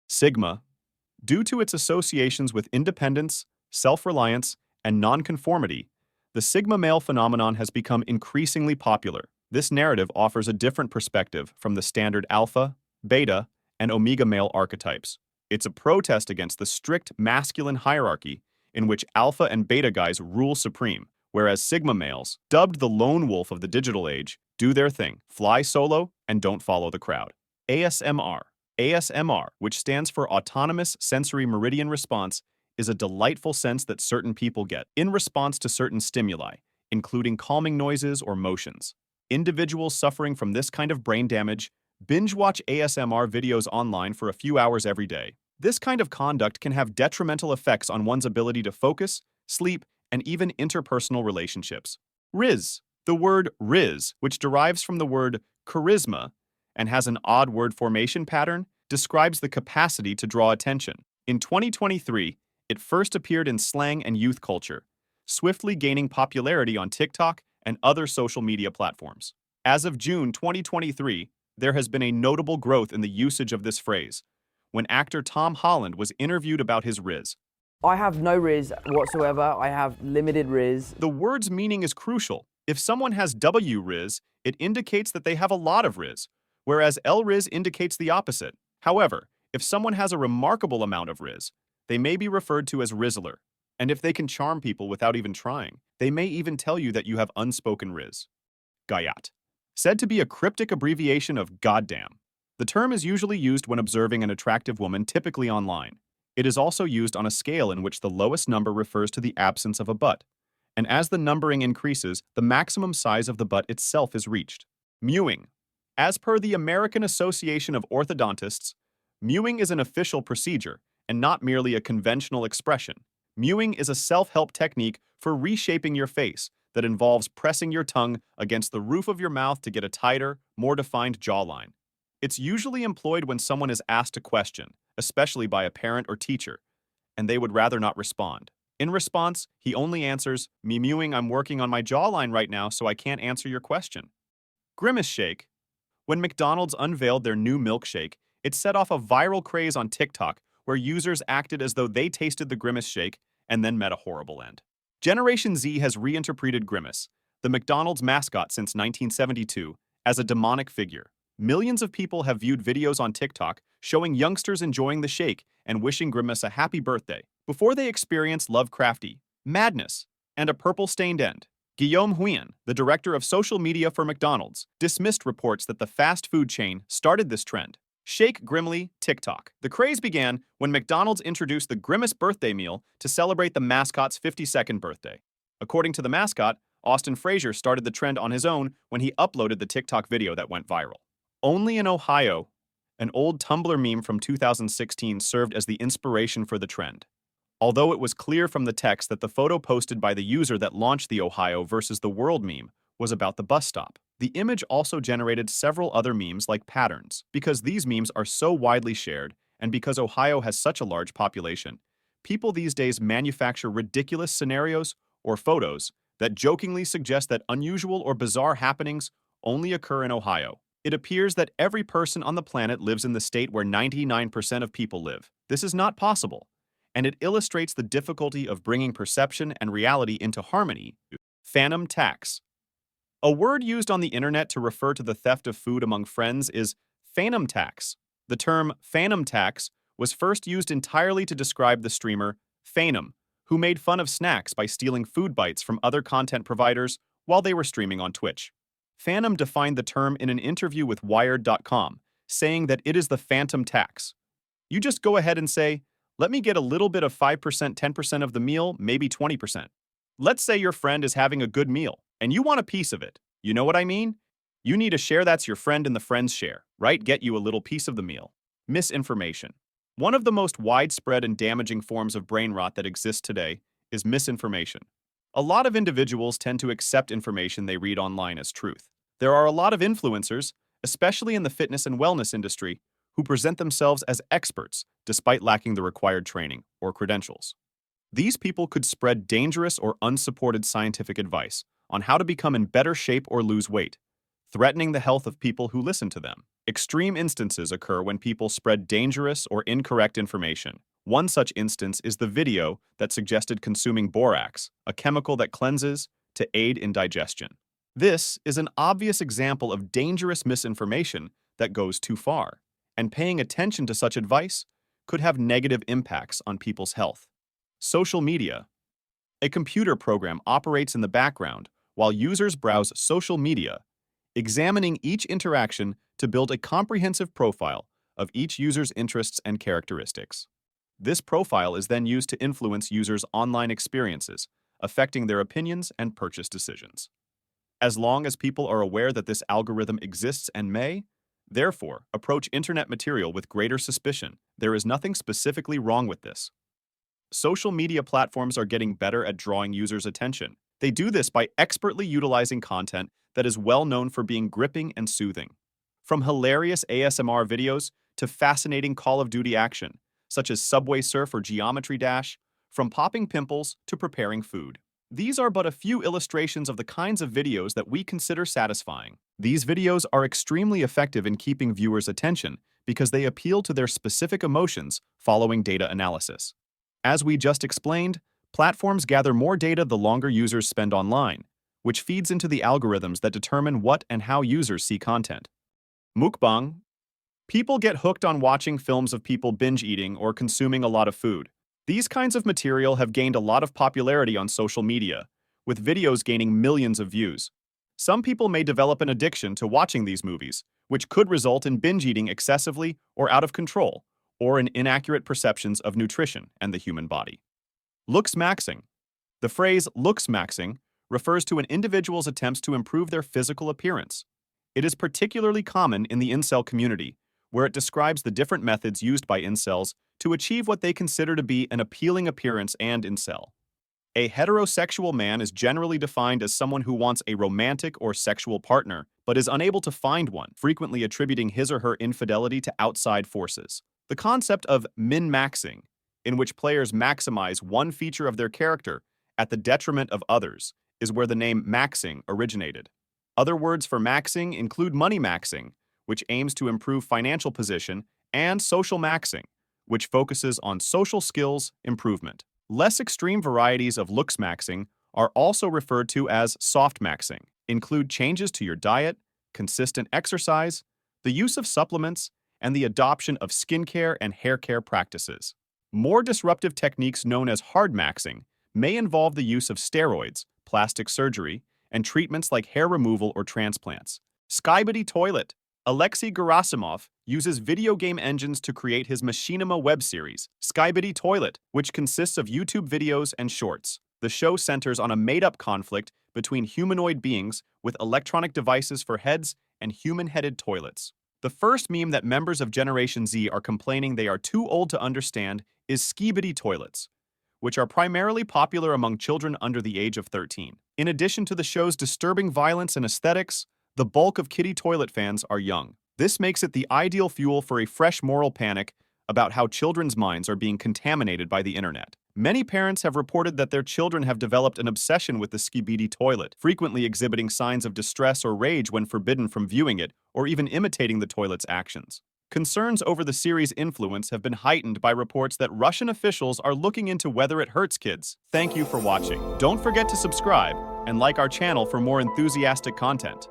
Sigma, due to its associations with independence, self-reliance, and nonconformity, the Sigma male phenomenon has become increasingly popular. This narrative offers a different perspective from the standard alpha, beta, and omega male archetypes. It's a protest against the strict masculine hierarchy in which alpha and beta guys rule supreme, whereas Sigma males, dubbed the lone wolf of the digital age, do their thing, fly solo, and don't follow the crowd. ASMR. ASMR, which stands for Autonomous Sensory Meridian Response, is a delightful sense that certain people get in response to certain stimuli, including calming noises or motions. Individuals suffering from this kind of brain damage binge-watch ASMR videos online for a few hours every day. This kind of conduct can have detrimental effects on one's ability to focus, sleep, and even interpersonal relationships. Rizz. The word Rizz, which derives from the word charisma and has an odd word formation pattern, describes the capacity to draw attention. In 2023, it first appeared in slang and youth culture, swiftly gaining popularity on TikTok and other social media platforms. As of June 2023, there has been a notable growth in the usage of this phrase, when actor Tom Holland was interviewed about his Rizz. I have no Rizz whatsoever. I have limited Rizz. The word's meaning is crucial. If someone has W Rizz, it indicates that they have a lot of Rizz, whereas L Rizz indicates the opposite. However, if someone has a remarkable amount of Rizz, they may be referred to as Rizzler. And if they can charm people without even trying, they may even tell you that you have unspoken Rizz. Gyatt. Said to be a cryptic abbreviation of goddamn. The term is usually used when observing an attractive woman, typically online. It is also used on a scale in which the lowest number refers to the absence of a butt. And as the numbering increases, the maximum size of the butt itself is reached. Mewing. As per the American Association of Orthodontists, mewing is an official procedure and not merely a conventional expression. Mewing is a self-help technique for reshaping your face that involves pressing your tongue against the roof of your mouth to get a tighter, more defined jawline. It's usually employed when someone is asked a question, especially by a parent or teacher, and they would rather not respond. In response, he only answers, "Me mewing, I'm working on my jawline right now, so I can't answer your question." Grimace shake. When McDonald's unveiled their new milkshake, it set off a viral craze on TikTok where users acted as though they tasted the Grimace shake and then met a horrible end. Generation Z has reinterpreted Grimace, the McDonald's mascot since 1972, as a demonic figure. Millions of people have viewed videos on TikTok showing youngsters enjoying the shake and wishing Grimace a happy birthday before they experience Lovecrafty, madness, and a purple-stained end. Guillaume Huyen, the director of social media for McDonald's, dismissed reports that the fast food chain started this trend. Shake Grimly, TikTok. The craze began when McDonald's introduced the Grimace birthday meal to celebrate the mascot's 52nd birthday. According to the mascot, Austin Frazier started the trend on his own when he uploaded the TikTok video that went viral. Only in Ohio, an old Tumblr meme from 2016 served as the inspiration for the trend. Although it was clear from the text that the photo posted by the user that launched the Ohio versus the world meme was about the bus stop, the image also generated several other memes like patterns. Because these memes are so widely shared, and because Ohio has such a large population, people these days manufacture ridiculous scenarios or photos that jokingly suggest that unusual or bizarre happenings only occur in Ohio. It appears that every person on the planet lives in the state where 99% of people live. This is not possible, and it illustrates the difficulty of bringing perception and reality into harmony. Fanum tax. A word used on the internet to refer to the theft of food among friends is Fanum tax. The term Fanum tax was first used entirely to describe the streamer Fanum, who made fun of snacks by stealing food bites from other content providers while they were streaming on Twitch. Fanum defined the term in an interview with Wired.com, saying that it is the phantom tax. You just go ahead and say, "Let me get a little bit of 5%, 10% of the meal, maybe 20%. Let's say your friend is having a good meal, and you want a piece of it. You know what I mean? You need a share that's your friend and the friend's share, right? Get you a little piece of the meal. Misinformation. One of the most widespread and damaging forms of brain rot that exists today is misinformation. A lot of individuals tend to accept information they read online as truth. There are a lot of influencers, especially in the fitness and wellness industry, who present themselves as experts despite lacking the required training or credentials. These people could spread dangerous or unsupported scientific advice on how to become in better shape or lose weight, threatening the health of people who listen to them. Extreme instances occur when people spread dangerous or incorrect information. One such instance is the video that suggested consuming borax, a chemical that cleanses, to aid in digestion. This is an obvious example of dangerous misinformation that goes too far, and paying attention to such advice could have negative impacts on people's health. Social media. A computer program operates in the background while users browse social media, examining each interaction to build a comprehensive profile of each user's interests and characteristics. This profile is then used to influence users' online experiences, affecting their opinions and purchase decisions. As long as people are aware that this algorithm exists and may, therefore, approach internet material with greater suspicion, there is nothing specifically wrong with this. Social media platforms are getting better at drawing users' attention. They do this by expertly utilizing content that is well known for being gripping and soothing. From hilarious ASMR videos to fascinating Call of Duty action, such as Subway Surf or Geometry Dash, from popping pimples to preparing food. These are but a few illustrations of the kinds of videos that we consider satisfying. These videos are extremely effective in keeping viewers' attention because they appeal to their specific emotions following data analysis. As we just explained, platforms gather more data the longer users spend online, which feeds into the algorithms that determine what and how users see content. Mukbang. People get hooked on watching films of people binge eating or consuming a lot of food. These kinds of material have gained a lot of popularity on social media, with videos gaining millions of views. Some people may develop an addiction to watching these movies, which could result in binge eating excessively or out of control, or in inaccurate perceptions of nutrition and the human body. Looksmaxxing. The phrase looksmaxxing refers to an individual's attempts to improve their physical appearance. It is particularly common in the incel community, where it describes the different methods used by incels to achieve what they consider to be an appealing appearance and incel. A heterosexual man is generally defined as someone who wants a romantic or sexual partner, but is unable to find one, frequently attributing his or her infidelity to outside forces. The concept of min-maxing, in which players maximize one feature of their character at the detriment of others, is where the name maxing originated. Other words for maxing include money maxing, which aims to improve financial position, and social maxing, which focuses on social skills improvement. Less extreme varieties of looksmaxing are also referred to as soft maxing, include changes to your diet, consistent exercise, the use of supplements, and the adoption of skincare and hair care practices. More disruptive techniques known as hard maxing may involve the use of steroids, plastic surgery, and treatments like hair removal or transplants. Skibidi Toile. Alexei Gerasimov uses video game engines to create his machinima web series, Skibidi Toile, which consists of YouTube videos and shorts. The show centers on a made-up conflict between humanoid beings with electronic devices for heads and human-headed toilets. The first meme that members of Generation Z are complaining they are too old to understand is Skibidi toilets, which are primarily popular among children under the age of 13. In addition to the show's disturbing violence and aesthetics, the bulk of kiddie toilet fans are young. This makes it the ideal fuel for a fresh moral panic about how children's minds are being contaminated by the internet. Many parents have reported that their children have developed an obsession with the Skibidi toilet, frequently exhibiting signs of distress or rage when forbidden from viewing it or even imitating the toilet's actions. Concerns over the series' influence have been heightened by reports that Russian officials are looking into whether it hurts kids. Thank you for watching. Don't forget to subscribe and like our channel for more enthusiastic content.